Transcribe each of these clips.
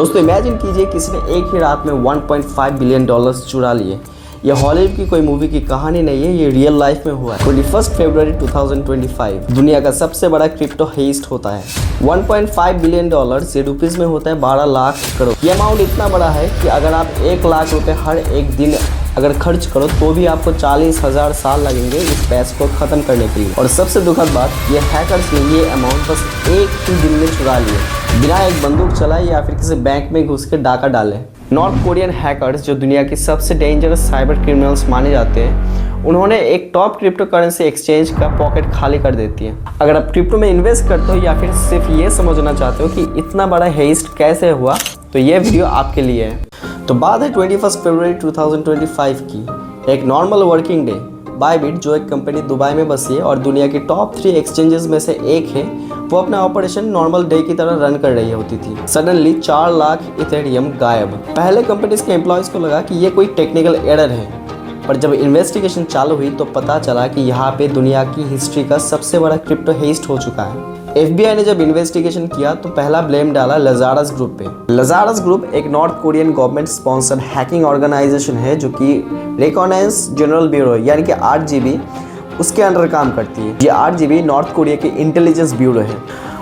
दोस्तों इमेजिन कीजिए किसी ने एक ही रात में 1.5 बिलियन डॉलर्स चुरा लिए। यह हॉलीवुड की कोई मूवी की कहानी नहीं है, ये रियल लाइफ में हुआ है। 21 फरवरी 2025 दुनिया का सबसे बड़ा क्रिप्टो हेस्ट होता है। 1.5 बिलियन डॉलर्स ये रुपीस में होता है 12 लाख करोड़। ये अमाउंट इतना बड़ा है कि अगर आप 1 लाख रुपए हर एक दिन अगर खर्च करो तो भी आपको 40,000 साल लगेंगे इस पैसे को खत्म करने के लिए। और सबसे दुखद बात, ये हैकर्स ने ये अमाउंट बस एक ही दिन में चुरा लिए, बिना एक बंदूक चलाए या फिर किसी बैंक में घुस के डाका डाले। नॉर्थ कोरियन हैकर्स जो दुनिया की सबसे डेंजरस साइबर क्रिमिनल्स माने जाते हैं, उन्होंने एक टॉप क्रिप्टो करेंसी एक्सचेंज का पॉकेट खाली कर देती है। अगर आप क्रिप्टो में इन्वेस्ट करते हो या फिर सिर्फ ये समझना चाहते हो कि इतना बड़ा हेस्ट कैसे हुआ, तो ये वीडियो आपके लिए है। तो बात है 21 फरवरी 2025 की। एक नॉर्मल वर्किंग डे। बायबिट जो एक कंपनी दुबई में बसी है और दुनिया की टॉप 3 एक्सचेंजेस में से एक है, वो अपना ऑपरेशन नॉर्मल डे की तरह रन कर रही होती थी। सडनली 4 लाख इथेरियम गायब। पहले कंपनीज के एम्प्लॉयज को लगा कि ये कोई टेक्निकल एरर है, पर जब इन्वेस्टिगेशन चालू हुई तो पता चला कि यहाँ पे दुनिया की हिस्ट्री का सबसे बड़ा क्रिप्टो हेस्ट हो चुका है। FBI ने जब इन्वेस्टिगेशन किया तो पहला ब्लेम डाला लजारस ग्रुप पे। लजारस ग्रुप एक North Korean government sponsored hacking organization है जो कि रिकॉग्नाइज जनरल ब्यूरो यानी कि RGB उसके अंडर काम करती है। ये RGB नॉर्थ कोरिया की इंटेलिजेंस ब्यूरो है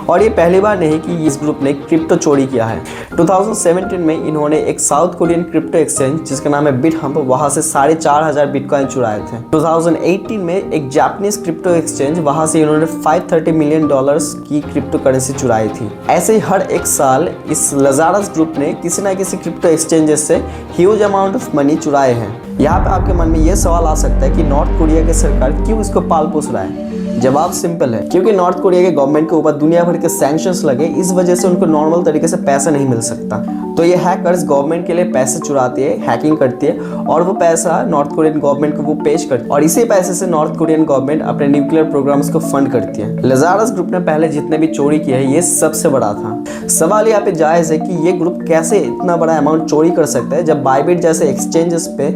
और ये पहली बार नहीं कि इस ग्रुप ने क्रिप्टो चोरी किया है। 2017 में इन्होंने एक साउथ कोरियन क्रिप्टो एक्सचेंज जिसका नाम है बिटहम्प, वहां से 4,500 बिटकॉइन चुराए थे। 2018 में एक जापानीज क्रिप्टो एक्सचेंज, वहां से इन्होंने 530 मिलियन डॉलर्स की क्रिप्टो करेंसी चुराई थी। ऐसे ही हर एक साल इस लजारस ग्रुप ने किसी ना किसी क्रिप्टो एक्सचेंजेस से ह्यूज अमाउंट ऑफ मनी चुराए हैं। यहाँ पे आपके मन में ये सवाल आ सकता है कि नॉर्थ कोरिया की सरकार क्यों इसको पाल पोस रहा है। जवाब सिंपल है, क्योंकि नॉर्थ कोरिया के गवर्नमेंट के ऊपर दुनिया भर के सैंक्शंस लगे, इस वजह से उनको नॉर्मल तरीके से पैसा नहीं मिल सकता। तो ये हैकर्स गवर्नमेंट के लिए पैसे चुराती है, हैकिंग करती है और वो पैसा नॉर्थ कोरियन गवर्नमेंट को वो पेश करती है और इसी पैसे से नॉर्थ कोरियन गवर्नमेंट अपने न्यूक्लियर प्रोग्राम्स को फंड करती है। लजारस ग्रुप ने पहले जितने भी चोरी किया है ये सबसे बड़ा था। सवाल यहाँ पे जायज है कि ये ग्रुप कैसे इतना बड़ा अमाउंट चोरी कर सकता है जब बायबिट जैसे एक्सचेंजेस पे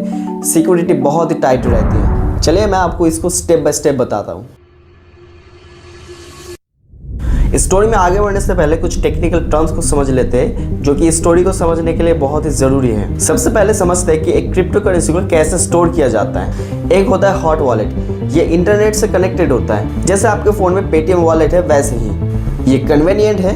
सिक्योरिटी बहुत ही टाइट रहती है। चलिए मैं आपको इसको स्टेप बाय स्टेप बताता हूँ। स्टोरी में आगे बढ़ने से पहले कुछ टेक्निकल टर्म्स को समझ लेते हैं जो कि इस स्टोरी को समझने के लिए बहुत ही जरूरी है। सबसे पहले समझते हैं कि एक क्रिप्टो करेंसी को कैसे स्टोर किया जाता है। एक होता है हॉट वॉलेट, ये इंटरनेट से कनेक्टेड होता है। जैसे आपके फोन में पेटीएम वॉलेट है वैसे ही ये कन्वीनियंट है,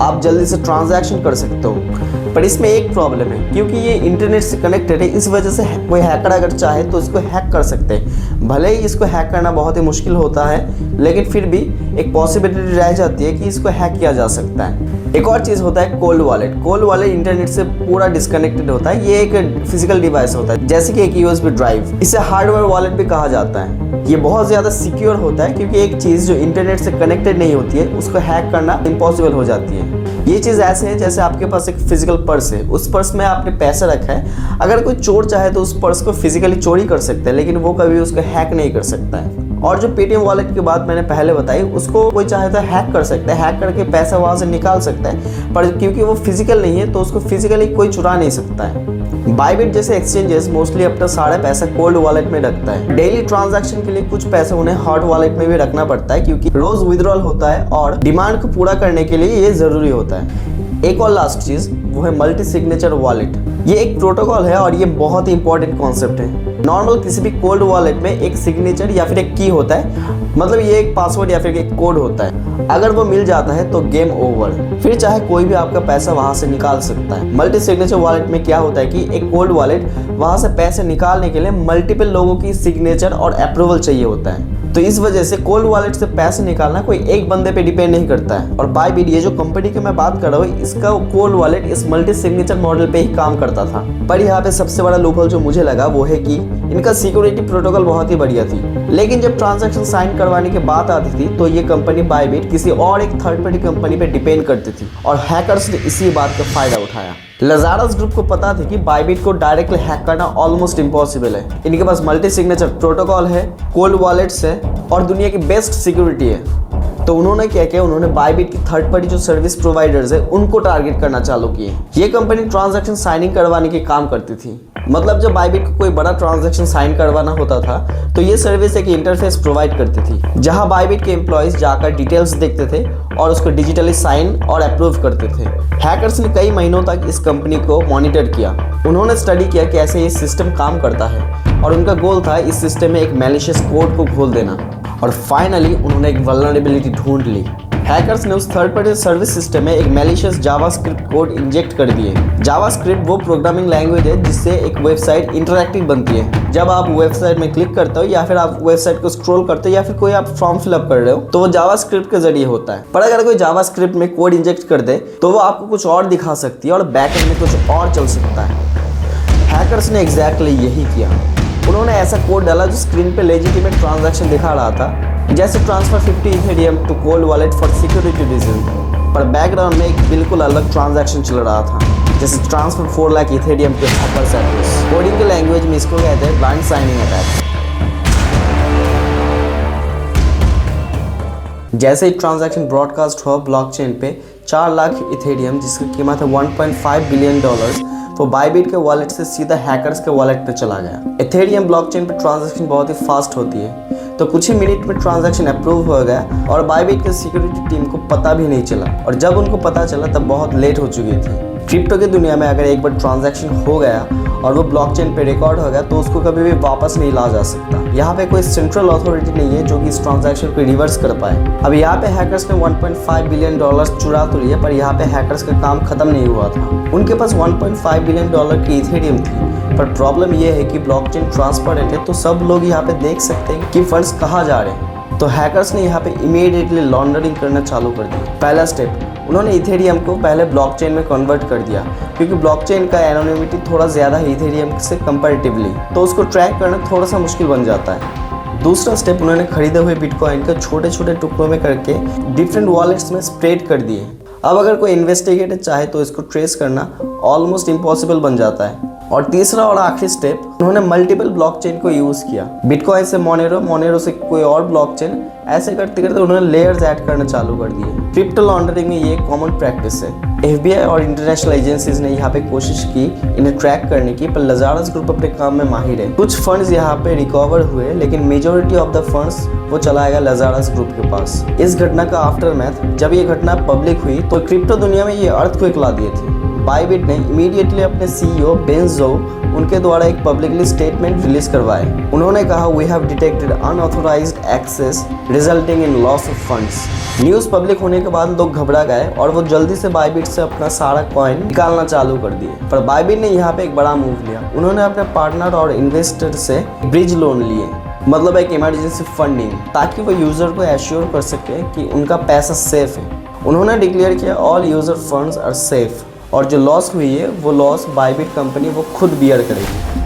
आप जल्दी से ट्रांजैक्शन कर सकते हो। पर इसमें एक प्रॉब्लम है, क्योंकि ये इंटरनेट से कनेक्टेड है, इस वजह से कोई हैकर अगर चाहे तो इसको हैक कर सकते हैं। भले ही इसको हैक करना बहुत ही मुश्किल होता है, लेकिन फिर भी एक पॉसिबिलिटी रह जाती है कि इसको हैक किया जा सकता है। एक और चीज़ होता है cold wallet. Cold wallet internet से पूरा डिस्कनेक्टेड होता है। ये एक फिजिकल डिवाइस होता है, जैसे कि एक USB ड्राइव। इसे हार्डवेयर वॉलेट भी कहा जाता है। ये बहुत ज़्यादा सिक्योर होता है, क्योंकि एक चीज़ जो इंटरनेट से कनेक्टेड नहीं होती है उसको हैक करना इम्पॉसिबल हो जाती है। ये चीज़ ऐसे है जैसे आपके पास एक फिजिकल पर्स है, उस पर्स में आपने पैसा रखा है। अगर कोई चोर चाहे तो उस पर्स को फिजिकली चोरी कर सकता है, लेकिन वो कभी उसको हैक नहीं कर सकता है। और जो पेटीएम वॉलेट की बात मैंने पहले बताई, उसको कोई चाहे तो हैक कर सकता है, हैक करके पैसा वहाँ से निकाल सकता है, पर क्योंकि वो फिजिकल नहीं है तो उसको फिजिकली कोई चुरा नहीं सकता है। बायबिट जैसे एक्सचेंजेस मोस्टली अपना सारा पैसा कोल्ड वॉलेट में रखता है। डेली ट्रांजैक्शन के लिए कुछ पैसा उन्हें हॉट वॉलेट में भी रखना पड़ता है, क्योंकि रोज विड्रॉल होता है और डिमांड को पूरा करने के लिए ये जरूरी होता है। एक और लास्ट चीज वो है मल्टी सिग्नेचर वॉलेट। ये एक प्रोटोकॉल है और ये बहुत ही इंपॉर्टेंट कॉन्सेप्ट है। नॉर्मल किसी भी कोल्ड वॉलेट में एक सिग्नेचर या फिर एक की होता है, मतलब ये एक पासवर्ड या फिर एक कोड होता है। अगर वो मिल जाता है तो गेम ओवर, फिर चाहे कोई भी आपका पैसा वहां से निकाल सकता है। मल्टी सिग्नेचर वॉलेट में क्या होता है कि एक कोल्ड वॉलेट वहां से पैसे निकालने के लिए मल्टीपल लोगों की सिग्नेचर और अप्रूवल चाहिए होता है। तो इस वजह से कोल्ड वॉलेट से पैसे निकालना कोई एक बंदे पे डिपेंड नहीं करता है। और बायबिट ये जो कंपनी की मैं बात कर रहा हूँ, इसका कोल्ड वॉलेट इस मल्टी सिग्नेचर मॉडल पे ही काम करता था। पर यहाँ पे सबसे बड़ा लूपहोल जो मुझे लगा वो है कि इनका सिक्योरिटी प्रोटोकॉल बहुत ही बढ़िया थी, लेकिन जब ट्रांजैक्शन साइन करवाने की बात आती थी तो ये कंपनी बायबिट किसी और एक थर्ड पार्टी कंपनी पे डिपेंड करती थी और हैकर्स ने इसी बात का फायदा उठाया। लजारस ग्रुप को पता थी कि बायबिट को डायरेक्टली हैक करना ऑलमोस्ट इम्पॉसिबल है। इनके पास मल्टी सिग्नेचर प्रोटोकॉल है, कोल्ड वॉलेट्स है और दुनिया की बेस्ट सिक्योरिटी है। तो उन्होंने क्या किया, उन्होंने बायबिट की थर्ड पार्टी जो सर्विस प्रोवाइडर्स है उनको टारगेट करना चालू किए। ये कंपनी ट्रांजैक्शन साइनिंग करवाने के काम करती थी। मतलब जब बाइबिट को कोई बड़ा ट्रांजैक्शन साइन करवाना होता था तो ये सर्विस एक इंटरफेस प्रोवाइड करती थी जहां बाइबिट के एम्प्लॉयज जाकर डिटेल्स देखते थे और उसको डिजिटली साइन और अप्रूव करते थे। हैकर्स ने कई महीनों तक इस कंपनी को मॉनिटर किया। उन्होंने स्टडी किया कैसे ये सिस्टम काम करता है और उनका गोल था इस सिस्टम में एक मैलिशियस कोड को खोल देना। और फाइनली उन्होंने एक वल्नरेबिलिटी ढूंढ ली। हैकर्स ने उस थर्ड पार्टी सर्विस सिस्टम में एक मैलिशियस जावास्क्रिप्ट कोड इंजेक्ट कर दिए। जावास्क्रिप्ट वो प्रोग्रामिंग लैंग्वेज है जिससे एक वेबसाइट इंटरैक्टिव बनती है। जब आप वेबसाइट में क्लिक करते हो या फिर आप वेबसाइट को स्क्रॉल करते हो या फिर कोई आप फॉर्म फिलअप कर रहे हो तो वो जावास्क्रिप्ट के जरिए होता है। पर अगर कोई जावास्क्रिप्ट में कोड इंजेक्ट कर दे तो वो आपको कुछ और दिखा सकती है और बैकएंड में कुछ और चल सकता है। हैकर्स ने एग्जैक्टली यही किया। उन्होंने ऐसा कोड डाला जो स्क्रीन पे लेजिटिमेट ट्रांजैक्शन दिखा रहा था, जैसे transfer 50 Ethereum to cold wallet for security reason, पर बैकग्राउंड में एक बिल्कुल अलग ट्रांजैक्शन चल रहा था, जैसे transfer 4 lakh Ethereum to hackers address. Coding के लैंग्वेज में इसको कहते हैं ब्लाइंड साइनिंग अटैक। जैसे ही ट्रांजैक्शन ब्रॉडकास्ट हुआ ब्लॉकचेन पे 4 लाख इथेरियम जिसकी कीमत है $1.5 बिलियन, तो बाइबिट के वॉलेट से सीधा हैकर्स के वॉलेट पे चला गया। इथेरियम ब्लॉकचेन पे ट्रांजैक्शन बहुत ही फास्ट होती है, तो कुछ ही मिनट में ट्रांजैक्शन अप्रूव हो गया और बाइबिट के सिक्योरिटी टीम को पता भी नहीं चला, और जब उनको पता चला तब बहुत लेट हो चुकी थी। क्रिप्टो की दुनिया में अगर एक बार ट्रांजैक्शन हो गया और वो ब्लॉकचेन पे रिकॉर्ड हो गया तो उसको कभी भी वापस नहीं ला जा सकता। यहाँ पे कोई सेंट्रल अथॉरिटी नहीं है जो कि इस ट्रांजैक्शन को रिवर्स कर पाए। अब यहाँ पे हैकर्स ने $1.5 बिलियन चुरा तो लिए, पर यहाँ पे हैकर्स का काम खत्म नहीं हुआ था। उनके पास $1.5 बिलियन की इथेरियम थी, पर प्रॉब्लम ये है कि ब्लॉकचेन ट्रांसपेरेंट है तो सब लोग यहाँ पे देख सकते हैं कि फंड्स कहाँ जा रहे हैं। तो हैकर्स ने यहाँ पे इमीडिएटली लॉन्ड्रिंग करना चालू कर दिया। पहला स्टेप, उन्होंने इथेरियम को पहले ब्लॉकचेन में कन्वर्ट कर दिया, क्योंकि ब्लॉकचेन का एनोनिमिटी थोड़ा ज़्यादा है इथेरियम से कंपैरेटिवली, तो उसको ट्रैक करना थोड़ा सा मुश्किल बन जाता है। दूसरा स्टेप, उन्होंने खरीदे हुए बिटकॉइन को छोटे छोटे टुकड़ों में करके डिफरेंट वॉलेट्स में स्प्रेड कर दिए। अब अगर कोई इन्वेस्टिगेटर चाहे तो इसको ट्रेस करना ऑलमोस्ट इम्पॉसिबल बन जाता है। और तीसरा और आखिरी स्टेप, उन्होंने मल्टीपल ब्लॉकचेन को यूज़ किया। बिटकॉइन से मोनेरो, मोनेरो से कोई और ब्लॉकचेन, ऐसे करते करते उन्होंने लेयर्स ऐड करना चालू कर दिए। क्रिप्टो लॉन्ड्रिंग में ये कॉमन प्रैक्टिस है। FBI और इंटरनेशनल एजेंसीज ने यहाँ पे कोशिश की इन्हें ट्रैक करने की, पर लजारस ग्रुप अपने काम में माहिर है। कुछ फंड्स यहाँ पे रिकवर हुए, लेकिन मेजोरिटी ऑफ द फंड्स वो चला गया लजारस ग्रुप के पास। इस घटना का आफ्टरमैथ, जब ये घटना पब्लिक हुई तो क्रिप्टो दुनिया में ये अर्थक्वेक ला दिए थे। बाइबिट ने इमीडिएटली अपने CEO बेन ज़ोउ उनके द्वारा एक पब्लिकली स्टेटमेंट रिलीज करवाए। उन्होंने कहा, we have detected unauthorized access resulting in loss of funds. News public होने के बाद लोग घबरा गए और वो जल्दी से बाइबिट से अपना सारा कॉइन निकालना चालू कर दिए। पर बाइबिट ने यहाँ पे एक बड़ा मूव लिया। उन्होंने अपने पार्टनर और इन्वेस्टर से ब्रिज लोन लिए, मतलब एक इमरजेंसी फंडिंग, ताकि वो यूजर को एश्योर कर सके कि उनका पैसा सेफ है। उन्होंने डिक्लेयर किया all user funds are safe, और जो लॉस हुई है वो लॉस बाइबिट कंपनी वो खुद बियर करेगी।